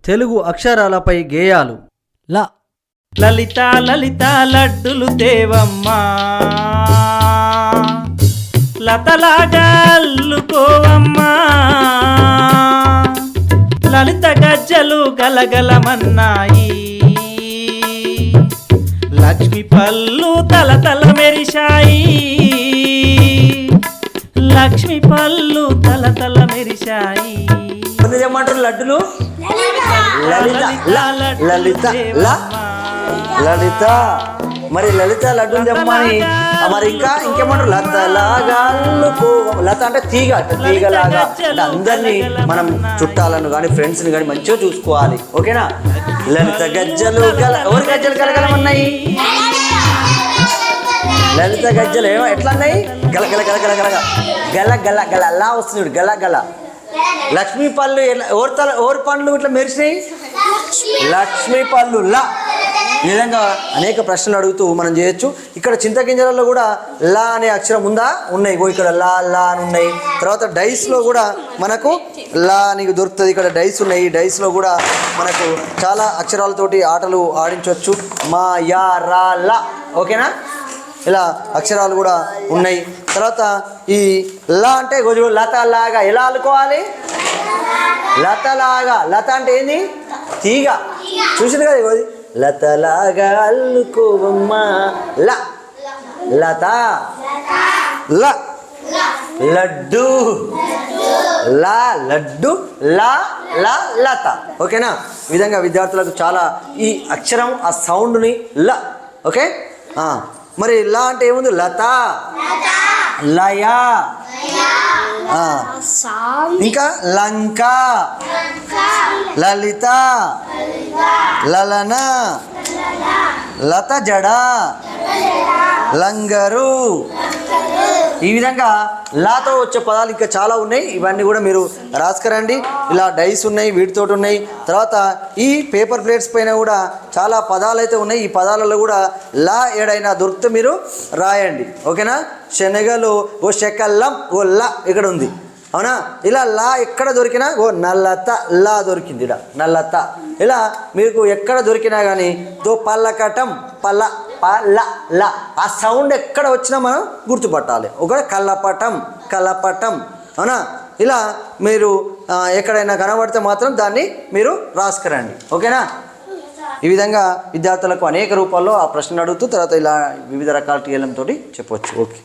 తెలుగు అక్షరాలపై గేయాలు. ల లలిత లలిత లడ్డులు దేవమ్మా, లతలాగా అల్లుకోవమ్మా, లలిత గజ్జలు గలగలమన్నాయి, లక్ష్మి పళ్ళు తలతల మెరిశాయి, లక్ష్మి పళ్ళు తలతల మెరిశాయి. ఏమంటారు? లడ్డులు లలిత లలిత లలిత. మరి లలిత లడ్డు తెమ్మని. మరి ఇంకేమంటారు? లతలాగా అల్లుకో. లత అంటే తీగ, తీగలాగా. అంటే అందరినీ మనం చుట్టాలను కానీ ఫ్రెండ్స్ని కానీ మంచిగా చూసుకోవాలి. ఓకేనా? లలిత గజ్జలు ఎవరి గజ్జలు కలగలమన్నాయి? లలిత గజ్జలు ఎట్లా అన్నాయి? గల గల గల గల గల గల గల గల అలా వస్తుంది. గల గల. లక్ష్మీ పళ్ళు ఎవరి పండ్లు ఇట్లా మెరిసినాయి? లక్ష్మీ పళ్ళు లా. ఈ విధంగా అనేక ప్రశ్నలు అడుగుతూ మనం చేయొచ్చు. ఇక్కడ చింతగింజలలో కూడా లా అనే అక్షరం ఉందా? ఉన్నాయి. ఇక్కడ లా లా అని ఉన్నాయి. తర్వాత డైస్లో కూడా మనకు లా నీకు దొరుకుతుంది. ఇక్కడ డైస్ ఉన్నాయి. ఈ డైస్లో కూడా మనకు చాలా అక్షరాలతోటి ఆటలు ఆడించవచ్చు. మా యా రా లా. ఓకేనా? ఇలా అక్షరాలు కూడా ఉన్నాయి. తర్వాత ఈ లా అంటే గొజు లతలాగా ఎలా అల్లుకోవాలి? లతలాగా. లత అంటే ఏంది? తీగ. చూసింది కదా గోది. లతలాగా అల్లుకోవమ్మా. ల లత. ల లడ్డు. లా లడ్డు. లా లా లత. ఓకేనా? ఈ విధంగా విద్యార్థులకు చాలా ఈ అక్షరం ఆ సౌండ్ని ల. ఓకే. మరి లా అంటే ఏముంది? లత, లయ, ఇంకా లంక, లలిత, లలన, లత జడ, లంగరు. ఈ విధంగా లాతో వచ్చే పదాలు ఇంకా చాలా ఉన్నాయి. ఇవన్నీ కూడా మీరు రాసుకురండి. ఇలా డైస్ ఉన్నాయి, వీటితో ఉన్నాయి. తర్వాత ఈ పేపర్ ప్లేట్స్ పైన కూడా చాలా పదాలు అయితే ఉన్నాయి. ఈ పదాలలో కూడా లా ఏడైనా దొరికితే మీరు రాయండి. ఓకేనా? శనగలు ఓ శకల్లం ఓ లా ఇక్కడ ఉంది. అవునా? ఇలా లా ఎక్కడ దొరికినా ఓ నల్లత లా దొరికింది. ఇలా నల్లత. ఇలా మీకు ఎక్కడ దొరికినా కానీ తో పల్లకటం పల్ల పల్ల లా. ఆ సౌండ్ ఎక్కడ వచ్చినా మనం గుర్తుపట్టాలి. ఒక కల్లపటం కలపటం. అవునా? ఇలా మీరు ఎక్కడైనా కనబడితే మాత్రం దాన్ని మీరు రాసుకురండి. ఓకేనా? ఈ విధంగా విద్యార్థులకు అనేక రూపాల్లో ఆ ప్రశ్నలు అడుగుతూ తర్వాత ఇలా వివిధ రకాల టీఎల్ఎం తోటి చెప్పవచ్చు. ఓకే.